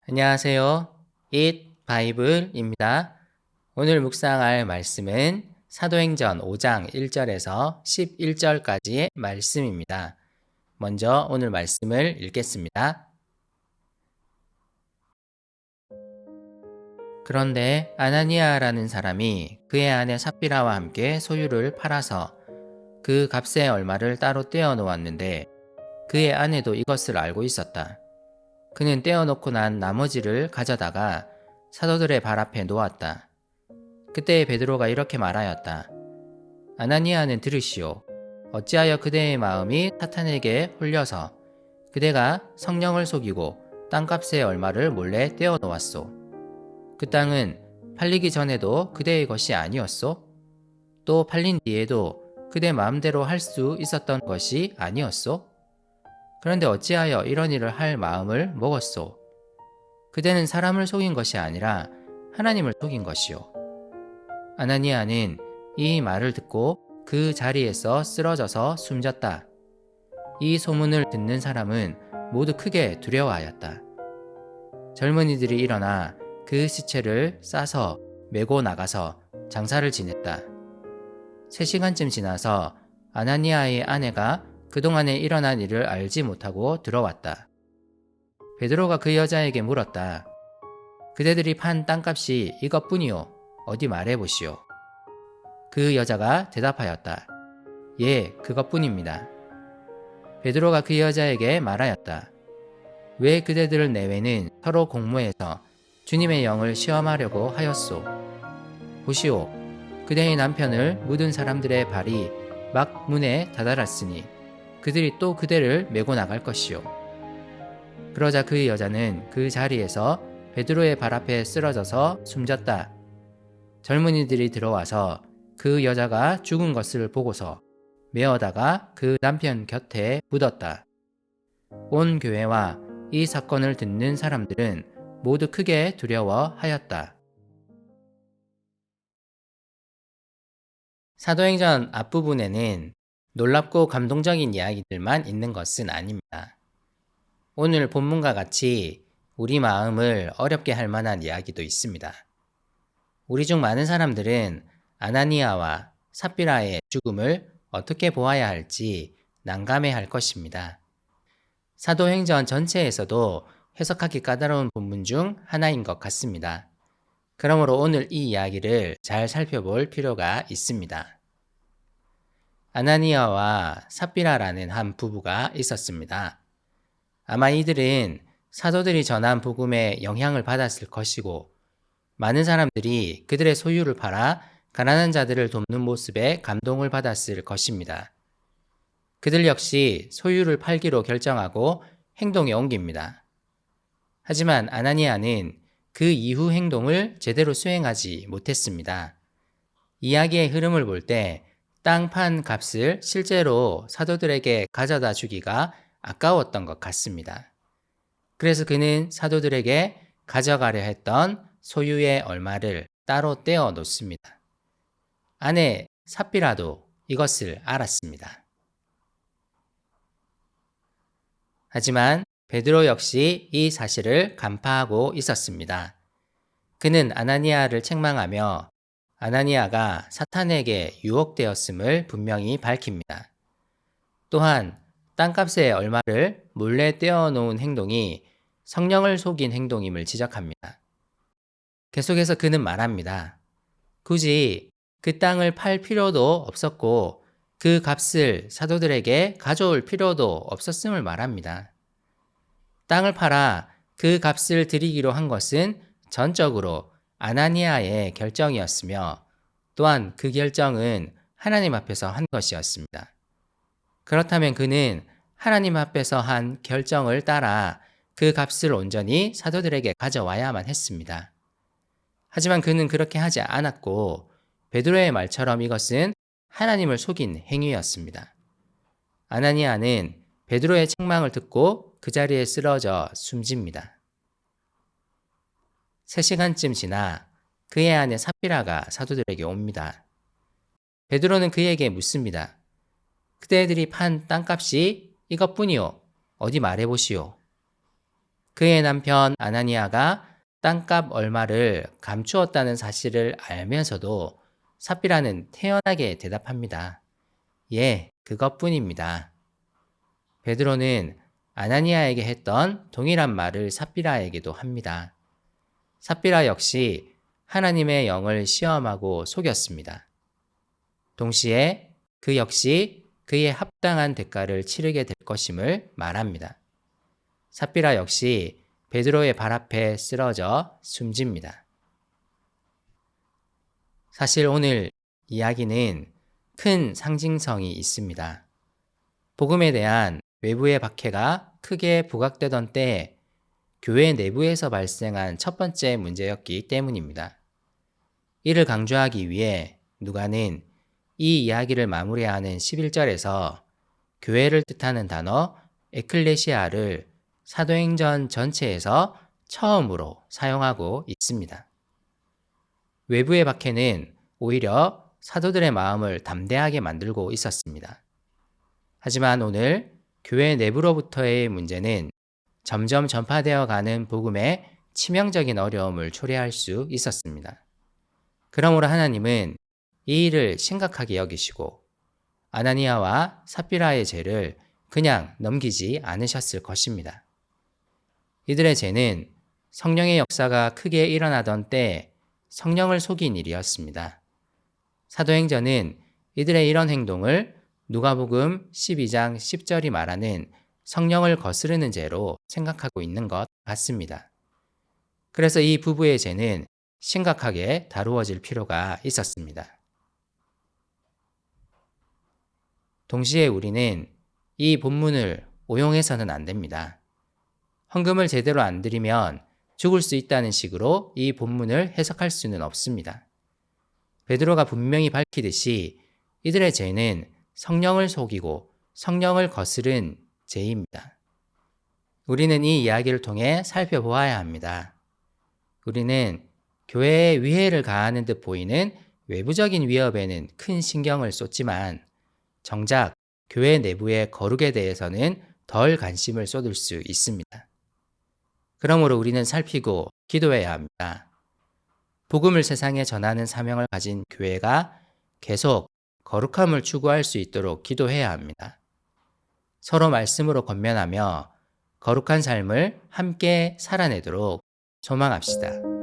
안녕하세요. Eat 바이블입니다. 오늘 묵상할 말씀은 사도행전 5장 1절에서 11절까지의 말씀입니다. 먼저 오늘 말씀을 읽겠습니다. 그런데 아나니아라는 사람이 그의 아내 삽비라와 함께 소유를 팔아서 그 값의 얼마를 따로 떼어 놓았는데 그의 아내도 이것을 알고 있었다. 그는 떼어놓고 난 나머지를 가져다가 사도들의 발 앞에 놓았다. 그때 베드로가 이렇게 말하였다. 아나니아는 들으시오. 어찌하여 그대의 마음이 사탄에게 홀려서 그대가 성령을 속이고 땅값의 얼마를 몰래 떼어 놓았소. 그 땅은 팔리기 전에도 그대의 것이 아니었소? 또 팔린 뒤에도 그대 마음대로 할 수 있었던 것이 아니었소? 그런데 어찌하여 이런 일을 할 마음을 먹었소? 그대는 사람을 속인 것이 아니라 하나님을 속인 것이요. 아나니아는 이 말을 듣고 그 자리에서 쓰러져서 숨졌다. 이 소문을 듣는 사람은 모두 크게 두려워하였다. 젊은이들이 일어나 그 시체를 싸서 메고 나가서 장사를 지냈다. 3시간쯤 지나서 아나니아의 아내가 그동안에 일어난 일을 알지 못하고 들어왔다. 베드로가 그 여자에게 물었다. 그대들이 판 땅값이 이것뿐이요. 어디 말해보시오. 그 여자가 대답하였다. 예, 그것뿐입니다. 베드로가 그 여자에게 말하였다. 왜 그대들 내외는 서로 공모해서 주님의 영을 시험하려고 하였소? 보시오. 그대의 남편을 묻은 사람들의 발이 막 문에 다다랐으니 그들이 또 그대를 메고 나갈 것이요. 그러자 그 여자는 그 자리에서 베드로의 발 앞에 쓰러져서 숨졌다. 젊은이들이 들어와서 그 여자가 죽은 것을 보고서 메어다가 그 남편 곁에 묻었다. 온 교회와 이 사건을 듣는 사람들은 모두 크게 두려워하였다. 사도행전 앞부분에는 놀랍고 감동적인 이야기들만 있는 것은 아닙니다. 오늘 본문과 같이 우리 마음을 어렵게 할 만한 이야기도 있습니다. 우리 중 많은 사람들은 아나니아와 삽비라의 죽음을 어떻게 보아야 할지 난감해할 것입니다. 사도행전 전체에서도 해석하기 까다로운 본문 중 하나인 것 같습니다. 그러므로 오늘 이 이야기를 잘 살펴볼 필요가 있습니다. 아나니아와 삽비라라는 한 부부가 있었습니다. 아마 이들은 사도들이 전한 복음에 영향을 받았을 것이고 많은 사람들이 그들의 소유를 팔아 가난한 자들을 돕는 모습에 감동을 받았을 것입니다. 그들 역시 소유를 팔기로 결정하고 행동에 옮깁니다. 하지만 아나니아는 그 이후 행동을 제대로 수행하지 못했습니다. 이야기의 흐름을 볼 때 땅 판 값을 실제로 사도들에게 가져다 주기가 아까웠던 것 같습니다. 그래서 그는 사도들에게 가져가려 했던 소유의 얼마를 따로 떼어 놓습니다. 아내 삽비라도 이것을 알았습니다. 하지만 베드로 역시 이 사실을 간파하고 있었습니다. 그는 아나니아를 책망하며 아나니아가 사탄에게 유혹되었음을 분명히 밝힙니다. 또한 땅값의 얼마를 몰래 떼어놓은 행동이 성령을 속인 행동임을 지적합니다. 계속해서 그는 말합니다. 굳이 그 땅을 팔 필요도 없었고 그 값을 사도들에게 가져올 필요도 없었음을 말합니다. 땅을 팔아 그 값을 드리기로 한 것은 전적으로 아나니아의 결정이었으며 또한 그 결정은 하나님 앞에서 한 것이었습니다. 그렇다면 그는 하나님 앞에서 한 결정을 따라 그 값을 온전히 사도들에게 가져와야만 했습니다. 하지만 그는 그렇게 하지 않았고 베드로의 말처럼 이것은 하나님을 속인 행위였습니다. 아나니아는 베드로의 책망을 듣고 그 자리에 쓰러져 숨집니다. 3시간쯤 지나 그의 아내 삽비라가 사도들에게 옵니다. 베드로는 그에게 묻습니다. 그대들이 판 땅값이 이것뿐이요. 어디 말해보시오. 그의 남편 아나니아가 땅값 얼마를 감추었다는 사실을 알면서도 삽비라는 태연하게 대답합니다. 예, 그것뿐입니다. 베드로는 아나니아에게 했던 동일한 말을 삽비라에게도 합니다. 삽비라 역시 하나님의 영을 시험하고 속였습니다. 동시에 그 역시 그의 합당한 대가를 치르게 될 것임을 말합니다. 삽비라 역시 베드로의 발 앞에 쓰러져 숨집니다. 사실 오늘 이야기는 큰 상징성이 있습니다. 복음에 대한 외부의 박해가 크게 부각되던 때에 교회 내부에서 발생한 첫 번째 문제였기 때문입니다. 이를 강조하기 위해 누가는 이 이야기를 마무리하는 11절에서 교회를 뜻하는 단어 에클레시아를 사도행전 전체에서 처음으로 사용하고 있습니다. 외부의 박해는 오히려 사도들의 마음을 담대하게 만들고 있었습니다. 하지만 오늘 교회 내부로부터의 문제는 점점 전파되어 가는 복음에 치명적인 어려움을 초래할 수 있었습니다. 그러므로 하나님은 이 일을 심각하게 여기시고 아나니아와 삽비라의 죄를 그냥 넘기지 않으셨을 것입니다. 이들의 죄는 성령의 역사가 크게 일어나던 때 성령을 속인 일이었습니다. 사도행전은 이들의 이런 행동을 누가복음 12장 10절이 말하는 성령을 거스르는 죄로 생각하고 있는 것 같습니다. 그래서 이 부부의 죄는 심각하게 다루어질 필요가 있었습니다. 동시에 우리는 이 본문을 오용해서는 안 됩니다. 헌금을 제대로 안 드리면 죽을 수 있다는 식으로 이 본문을 해석할 수는 없습니다. 베드로가 분명히 밝히듯이 이들의 죄는 성령을 속이고 성령을 거스른 죄입니다. 우리는 이 이야기를 통해 살펴보아야 합니다. 우리는 교회에 위해를 가하는 듯 보이는 외부적인 위협에는 큰 신경을 쏟지만 정작 교회 내부의 거룩에 대해서는 덜 관심을 쏟을 수 있습니다. 그러므로 우리는 살피고 기도해야 합니다. 복음을 세상에 전하는 사명을 가진 교회가 계속 거룩함을 추구할 수 있도록 기도해야 합니다. 서로 말씀으로 권면하며 거룩한 삶을 함께 살아내도록 소망합시다.